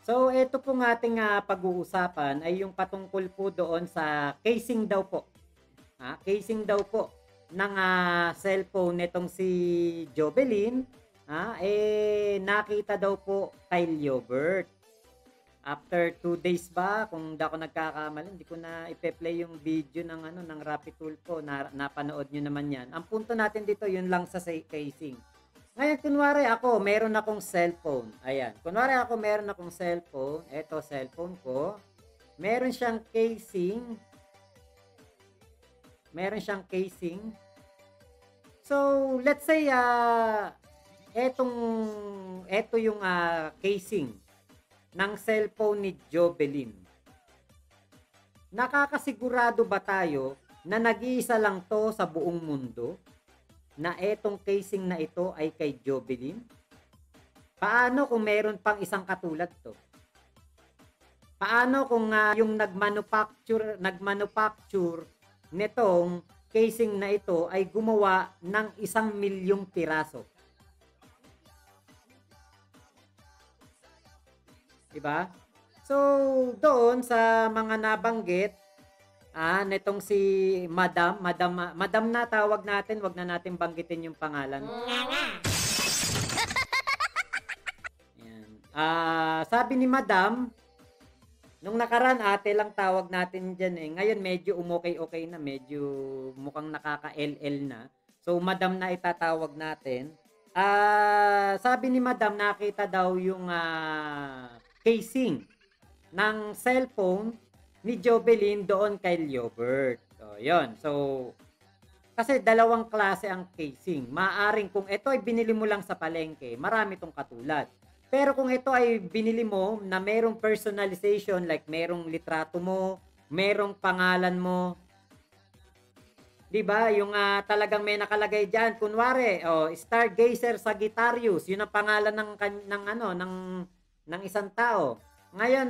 So, ito pong ating pag-uusapan ay yung patungkol po doon sa casing daw po. Casing daw po ng cellphone nitong si Jobelyn. Nakita daw po kay Liobert. After 2 days ba, kung di ako nagkakamali, hindi ko na ipe-play yung video ng ng Rapid Tulfo, napanood nyo naman yan. Ang punto natin dito, yun lang sa casing. Ngayon, kunwari ako, meron akong cellphone. Ayan. Kunwari ako, meron akong cellphone. Ito, cellphone ko. Meron siyang casing. Meron siyang casing. So, let's say, eto yung casing ng cellphone ni Jobelyn. Nakakasigurado ba tayo na nag-iisa lang to sa buong mundo? Na etong casing na ito ay kay Jobelyn? Paano kung meron pang isang katulad to? Paano kung yung nagmanufacture nitong casing na ito ay gumawa ng 1,000,000 piraso? Diba? So, doon sa mga nabanggit, netong si Madam na tawag natin, wag na natin banggitin yung pangalan. Ayan. Sabi ni Madam, nung nakaraan ate lang tawag natin dyan eh. Ngayon medyo umokay-okay na, medyo mukhang nakaka-LL na. So, Madam na itatawag natin. Sabi ni Madam, nakita daw yung casing ng cellphone ni Jobelyn doon kay Liobert. So, yun. So, kasi dalawang klase ang casing. Maaring kung ito ay binili mo lang sa palengke, marami tong katulad. Pero kung ito ay binili mo na merong personalization, like merong litrato mo, merong pangalan mo, 'di ba? Yung talagang may nakalagay diyan, kunwari, Stargazer Sagittarius, 'yun ang pangalan ng isang tao. Ngayon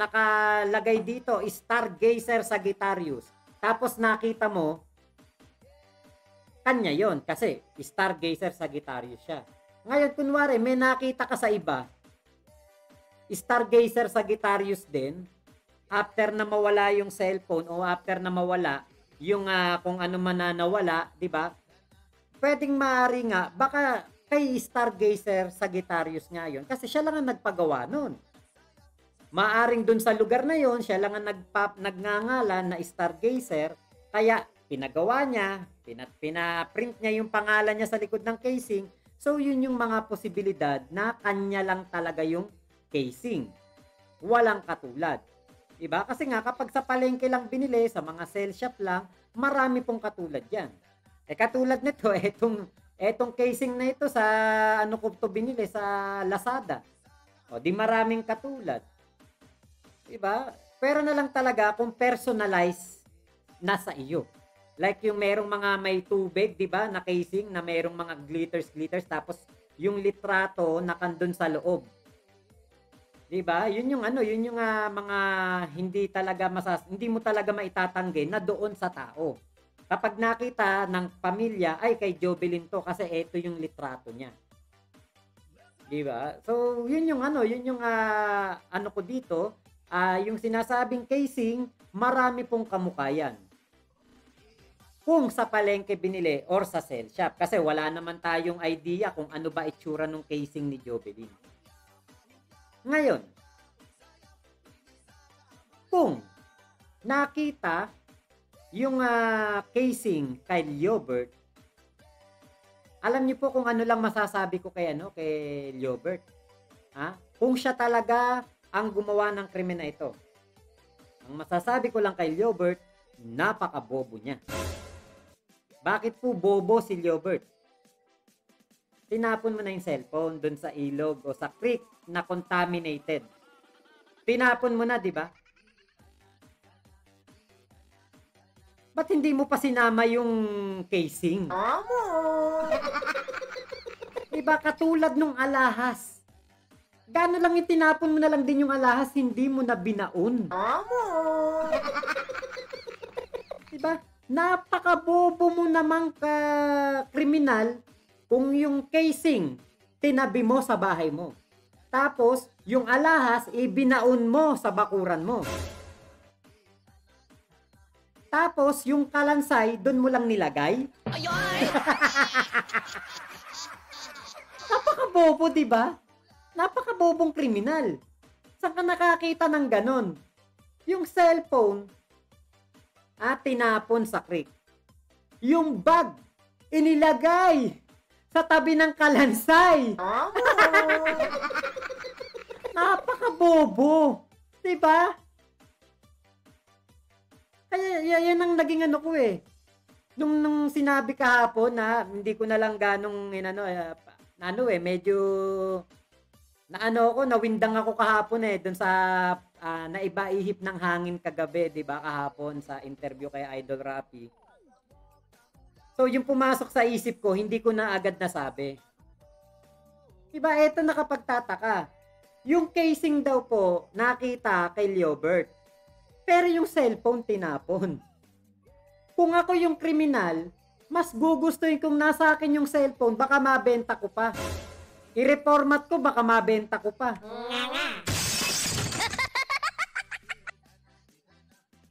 nakalagay dito Stargazer Sagittarius. Tapos nakita mo kanya 'yon kasi Stargazer Sagittarius siya. Ngayon kunwari may nakita ka sa iba, Stargazer Sagittarius din, after na mawala yung cellphone o after na mawala yung kung ano man na nawala, 'di ba? Pwedeng maaari nga baka kay Stargazer Sagittarius nga 'yon kasi siya lang ang nagpagawa nun. Maaring dun sa lugar na 'yon, siya lang ang nagngangalan na Stargazer, kaya pinagawa niya, pinaprint niya yung pangalan niya sa likod ng casing. So yun yung mga posibilidad na kanya lang talaga yung casing. Walang katulad. Diba? Kasi nga kapag sa palengke lang binili, sa mga sale shop lang, marami pong katulad yan. Katulad nito, etong casing na ito sa ano ko to binili sa Lazada. O di maraming katulad. Diba? Pero na lang talaga kung personalize na sa iyo. Like yung merong mga may tubig, 'di ba, na casing na merong mga glitters tapos yung litrato nakandun sa loob. 'Di ba? Yun yung mga hindi mo talaga maitatanggi na doon sa tao. Kapag nakita ng pamilya ay kay Jobelyn to kasi ito yung litrato niya. 'Di ba? So, yun yung ano ko dito, yung sinasabing casing, marami pong kamukayan. Kung sa palengke binili or sa sale shop. Kasi wala naman tayong idea kung ano ba itsura ng casing ni Jobelyn. Ngayon, kung nakita yung casing kay Liobert, alam niyo po kung ano lang masasabi ko kay Liobert. Kung siya talaga ang gumawa ng krimen na ito. Ang masasabi ko lang kay Liobert, napakabobo niya. Bakit po bobo si Liobert? Tinapon mo na yung cellphone doon sa ilog o sa creek na contaminated. Tinapon mo na, di ba? Ba't hindi mo pa sinama yung casing? Di ba katulad nung alahas? Gano lang yung tinapon mo na lang din yung alahas, hindi mo na binaon. Di ba? Napakabobo mo namang kriminal kung yung casing tinabi mo sa bahay mo. Tapos, yung alahas, ibinaon mo sa bakuran mo. Tapos, yung kalansay, doon mo lang nilagay. Napakabobo, di ba? Napakabobong kriminal. Saan ka nakakita ng ganon? Yung cellphone, tinapon sa creek. Yung bag, inilagay sa tabi ng kalansay. Napakabobo. Diba? Kaya yan ang naging ano ko eh. Nung sinabi kahapon na hindi ko na lang ganong medyo nawindang ako kahapon eh dun sa naibaihip ng hangin kagabi, 'di ba, kahapon sa interview kay Idol Rapi. So yung pumasok sa isip ko, hindi ko na agad nasabi. 'Di ba, eto nakapagtataka. Yung casing daw po nakita kay Leobert. Pero yung cellphone tinapon. Kung ako yung kriminal, mas gugustuhin kong nasa akin yung cellphone, baka mabenta ko pa. I-reformat ko, baka mabenta ko pa.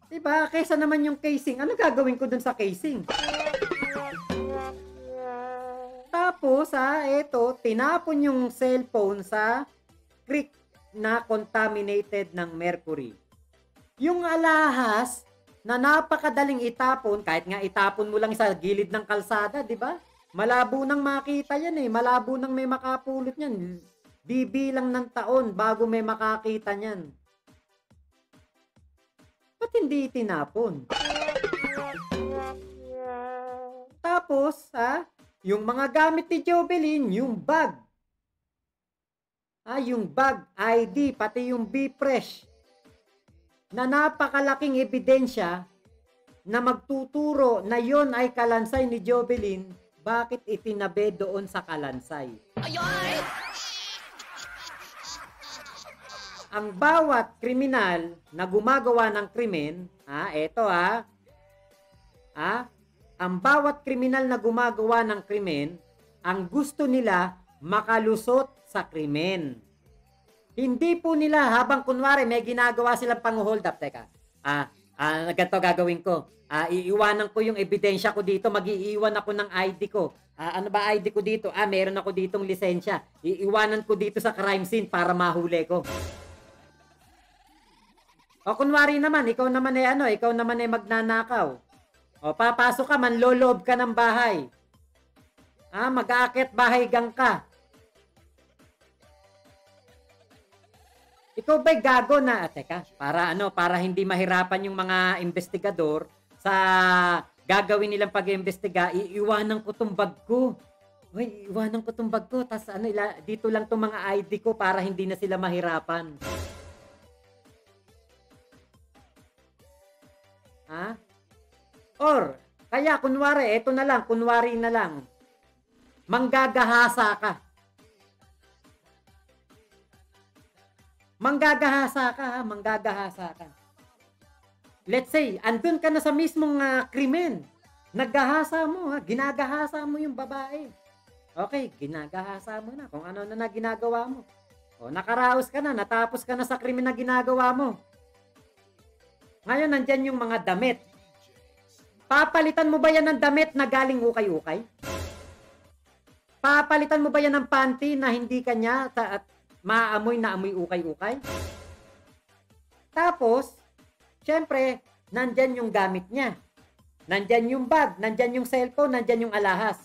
Diba? Kesa naman yung casing, ano gagawin ko dun sa casing? Tapos, eto, tinapon yung cellphone sa creek na contaminated ng mercury. Yung alahas na napakadaling itapon, kahit nga itapon mo lang sa gilid ng kalsada, di ba? Malabo nang makita yan eh. Malabo nang may makapulot yan. Bibilang ng taon bago may makakita niyan. Ba't hindi itinapon? Tapos, yung mga gamit ni Jovelyn, yung bag. Yung bag, ID, pati yung B-Fresh. Na napakalaking ebidensya na magtuturo na yon ay kalansay ni Jovelyn, bakit itinabi doon sa kalansay? Ang bawat kriminal na gumagawa ng krimen, ang bawat kriminal na gumagawa ng krimen, ang gusto nila makalusot sa krimen. Hindi po nila habang kunwari may ginagawa silang pang-hold up. Teka, ganito gagawin ko. Iiwanan ko yung ebidensya ko dito. Mag-iiwan ako ng ID ko. Ano ba ID ko dito? Meron ako ditong lisensya. Iiwanan ko dito sa crime scene para mahuli ko. O kunwari naman, ikaw naman ay magnanakaw. O papasok ka, manloloob ka ng bahay. Mag-aakyat bahay gang ka. Ikaw ba'y gago na, para hindi mahirapan yung mga investigador sa gagawin nilang pag-iimbestiga, iiwanan ko tong bag ko. Iiwanan ko tong bag ko, tas dito lang tong mga ID ko para hindi na sila mahirapan. Or, kaya kunwari na lang, manggagahasa ka. Manggagahasa ka. Let's say, andun ka na sa mismong krimen. Naggahasa mo, ginagahasa mo yung babae. Okay, ginagahasa mo na kung ano na ginagawa mo. O, nakaraos ka na, natapos ka na sa krimen na ginagawa mo. Ngayon, nandyan yung mga damit. Papalitan mo ba yan ng damit na galing ukay-ukay? Papalitan mo ba yan ng panty na hindi kanya at maamoy na amoy ukay-ukay? Tapos, syempre, nandyan yung gamit niya. Nandyan yung bag, nandyan yung cellphone, nandyan yung alahas.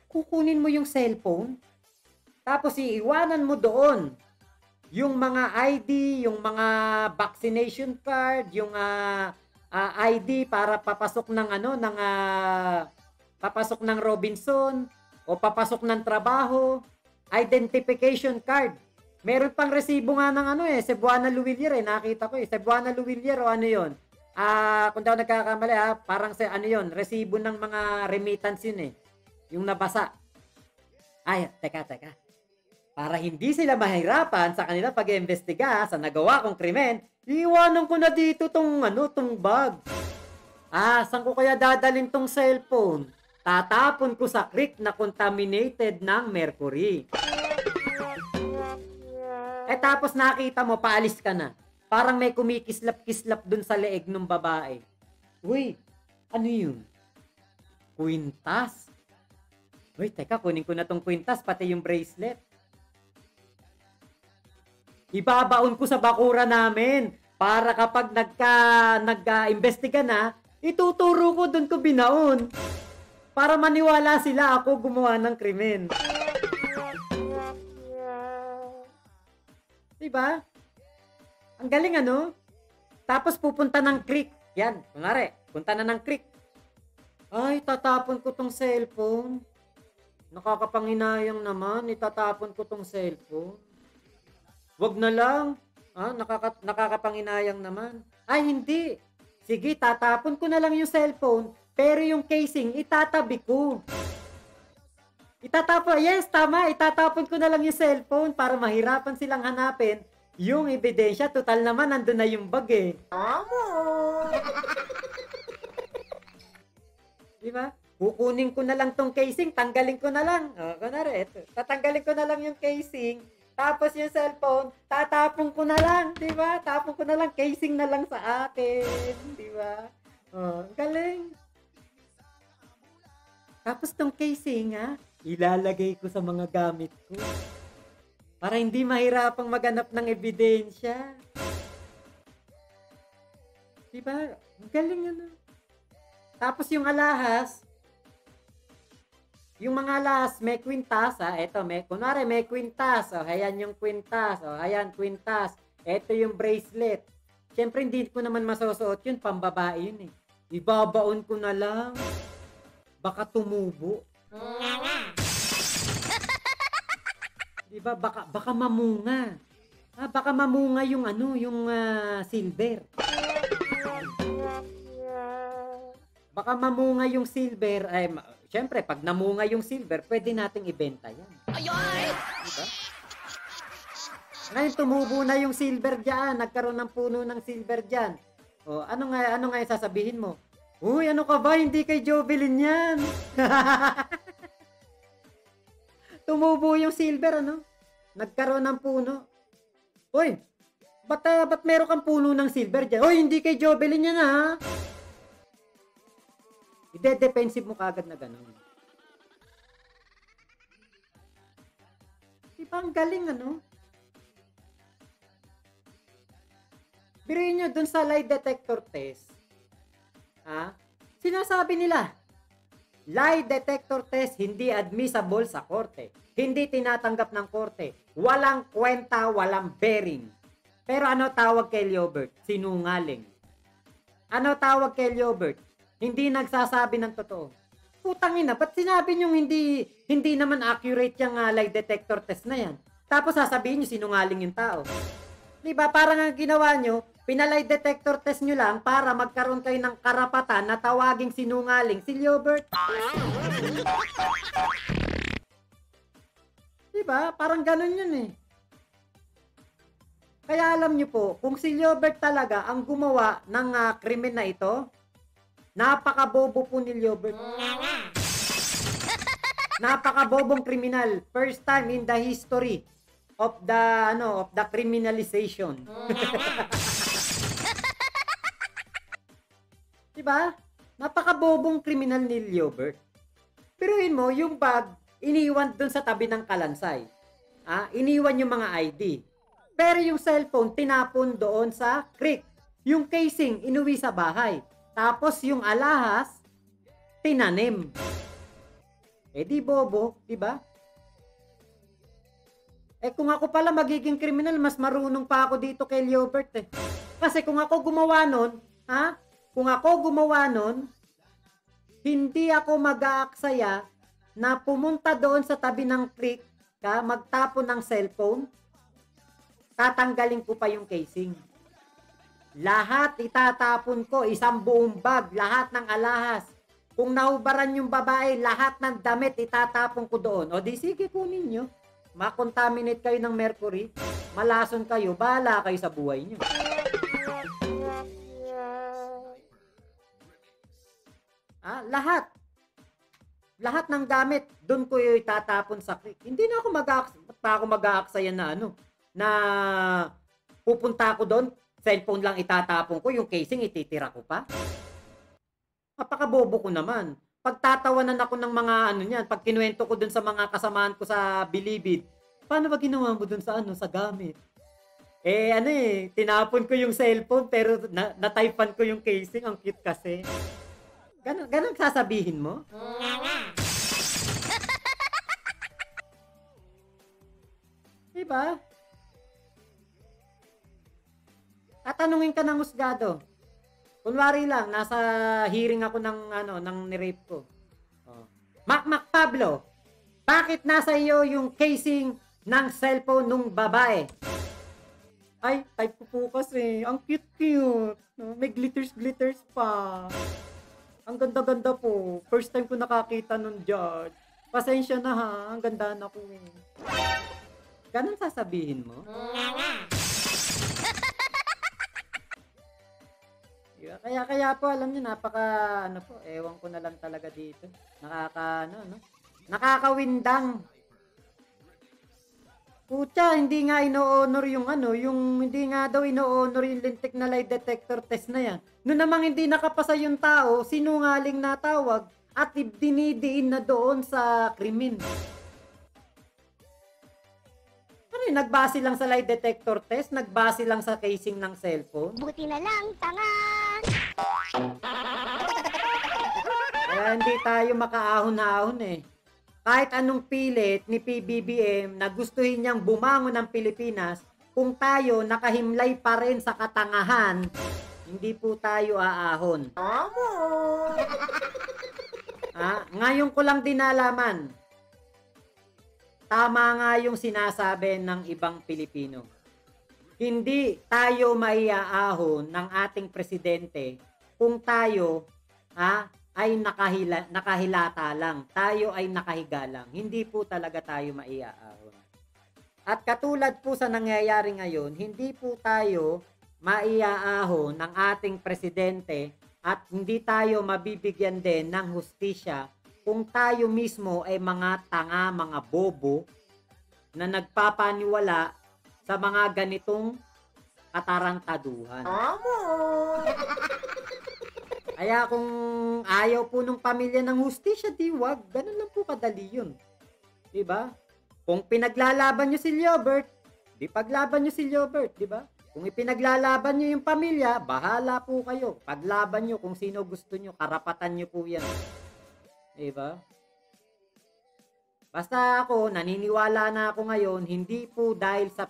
Kukunin mo yung cellphone, tapos iiwanan mo doon yung mga ID, yung mga vaccination card, yung ID para papasok ng papasok ng Robinson o papasok ng trabaho, identification card. Meron pang resibo nga ng Cebuana Luwilier nakita ko Cebuana Luwilier o ano 'yon. Kung daw nagkakamali parang resibo ng mga remittance yun yung nabasa. Teka. Para hindi sila mahirapan sa kanila pag-iimbestiga sa nagawa kong krimen, iiwanan ko na dito tong bag. Saan ko kaya dadalhin tong cellphone? Tatapon ko sa creek na contaminated ng mercury. Eh tapos nakita mo, paalis ka na. Parang may kumikislap-kislap dun sa leeg ng babae. Uy, ano yun? Kwintas. Uy, teka, kunin ko na tong kwintas, pati yung bracelet. Ibabaon ko sa bakura namin para kapag nagka-imbestiga na, ituturo ko doon ko binaon. Para maniwala sila ako gumawa ng krimen. Diba? Ang galing ano? Tapos pupunta ng creek. Yan, kunwari, punta na ng creek. Ay, tatapon ko tong cellphone. Nakakapanginayang naman, itatapon ko tong cellphone. Wag na lang. Nakakapanginayang naman. Ay, hindi. Sige, tatapon ko na lang yung cellphone, pero yung casing, itatabi ko. Yes, tama. Itatapon ko na lang yung cellphone para mahirapan silang hanapin yung ebidensya. Total naman, nandun na yung bag eh. Diba? Kukunin ko na lang tong casing, tanggalin ko na lang. Kunwari, tatanggalin ko na lang yung casing. Tapos yung cellphone, tatapon ko na lang, di ba? Tapon ko na lang, casing na lang sa akin, di ba? Galing. Tapos tong casing, ilalagay ko sa mga gamit ko. Para hindi mahirapang maghanap ng ebidensya. Di ba? Galing ano. Tapos yung alahas, yung mga alas, may kwintas, Ito, kunwari, may kwintas. Ayan yung kwintas. Ayan, kwintas. Ito yung bracelet. Siyempre, hindi ko naman masusuot yun. Pambabae yun eh. Ibabaon ko na lang. Baka tumubo. Diba? Baka mamunga. Baka mamunga yung yung silver. Baka mamunga yung silver. Siyempre, pag namunga yung silver, pwede nating ibenta yan. Diba? Ngayon, tumubo na yung silver dyan. Nagkaroon ng puno ng silver dyan. Ano nga yung sasabihin mo? Uy, ano ka ba? Hindi kay Jovelyn yan. Tumubo yung silver, ano? Nagkaroon ng puno. Uy, ba't meron kang puno ng silver dyan? Uy, hindi kay Jovelyn yan, ha? Ide-defensive mo kagad na gano'n. Diba ang galing, ano? Biruin nyo dun sa lie detector test. Sinasabi nila, lie detector test hindi admissible sa korte. Hindi tinatanggap ng korte. Walang kwenta, walang bearing. Pero ano tawag kay Liobert? Sinungaling. Ano tawag kay Liobert? Hindi nagsasabi ng totoo. Putang ina, ba't sinabi nyo hindi naman accurate yung lie detector test na yan? Tapos sasabihin nyo sinungaling yung tao. Diba? Parang ang ginawa nyo, pinalay detector test nyo lang para magkaroon kayo ng karapatan na tawaging sinungaling si Liobert. Diba? Parang ganun yun eh. Kaya alam nyo po, kung si Liobert talaga ang gumawa ng krimen na ito, napakabobo po ni Liobert. Napakabobong kriminal. First time in the history of the criminalization. Diba? Napakabobong kriminal ni Liobert. Piruin mo, yung bag, iniwan dun sa tabi ng kalansay. Iniwan yung mga ID. Pero yung cellphone, tinapon doon sa creek. Yung casing, inuwi sa bahay. Tapos yung alahas, tinanim. Di bobo, diba? Kung ako pala magiging kriminal, mas marunong pa ako dito kay Liobert eh. Kasi kung ako gumawa nun, hindi ako mag-aaksaya na pumunta doon sa tabi ng creek, magtapon ng cellphone, tatanggalin ko pa yung casing. Lahat itatapon ko, isang buong bag, lahat ng alahas. Kung nahubaran yung babae, lahat ng damit itatapon ko doon. O di sige, kunin nyo. Makontaminate kayo ng mercury, malason kayo, bahala kayo sa buhay nyo. Lahat ng gamit, doon ko yung itatapon sa creek. Hindi na ako mag-aaksaya na na pupunta ako do'n, cellphone lang itatapon ko, yung casing ititira ko pa? Napakabobo ko naman. Pagtatawanan ako ng mga ano niyan, 'pag kinuwento ko dun sa mga kasamahan ko sa Bilibid, "Paano ba ginawa mo dun sa ano, sa gamit?" Eh, ano, eh, tinapon ko yung cellphone pero na-type-an ko yung casing, ang cute kasi. Gano'n sasabihin mo? 'Di ba? Tatanungin ka ng husgado. Kunwari lang, nasa hearing ako ng ano, ng ni-rape ko. Oh. Mac Pablo, bakit nasa iyo yung casing ng cellphone nung babae? Ay, type ko po kasi. Ang cute-cute. No? May glitters-glitters pa. Ang ganda-ganda po. First time ko nakakita nun, Judge. Pasensya na ha. Ang ganda na ko eh. Ganun sasabihin mo? Yeah, kaya po alam niyo napaka ano po, ewan ko na lang talaga dito. Nakaka ano, no? Nakakawindang. Putya, hindi nga ino-honor yung ano, yung hindi nga daw ino-honor yung lintik na lie detector test na yan. Noon namang hindi nakapasa yung tao, sinungaling na tawag at dinidiin na doon sa krimen. Ano yun, nagbase lang sa lie detector test, nagbase lang sa casing ng cellphone. Buti na lang, tanga! Kaya hindi tayo makaahon-ahon eh. Kahit anong pilit ni PBBM na gustuhin niyang bumangon ng Pilipinas, kung tayo nakahimlay pa rin sa katangahan, hindi po tayo aahon. Ngayon ko lang din nalaman, tama nga yung sinasabi ng ibang Pilipino. Hindi tayo maiaahon ng ating presidente kung tayo ay nakahilata lang. Tayo ay nakahiga lang. Hindi po talaga tayo maiaahon. At katulad po sa nangyayari ngayon, hindi po tayo maiaahon ng ating presidente at hindi tayo mabibigyan din ng hustisya kung tayo mismo ay mga tanga, mga bobo na nagpapaniwala sa mga ganitong katarantaduhan. Kaya kung ayaw po ng pamilya ng hustisya, di wag. Ganun lang po kadali yun. Diba? Kung pinaglalaban nyo si Liobert, di paglaban nyo si Liobert, diba? Kung ipinaglalaban nyo yung pamilya, bahala po kayo. Paglaban nyo kung sino gusto nyo, karapatan nyo po yan. Diba? Basta ako, naniniwala na ako ngayon, hindi po dahil sa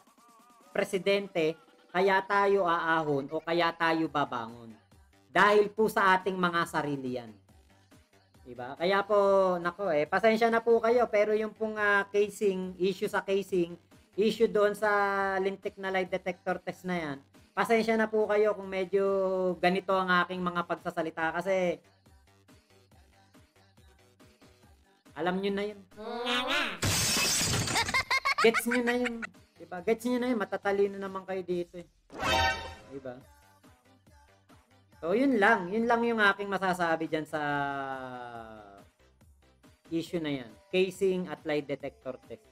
presidente, kaya tayo aahon o kaya tayo babangon. Dahil po sa ating mga sarili yan. Diba? Kaya po, nako pasensya na po kayo, pero yung pong casing, issue sa casing, issue doon sa lintik na lie detector test na yan, pasensya na po kayo kung medyo ganito ang aking mga pagsasalita kasi alam nyo na yun. Gets nyo na yun. Diba? Gets nyo na yun. Matatalino naman kayo dito eh. Diba? So, yun lang. Yun lang yung aking masasabi dyan sa issue na yan. Casing at lie detector test.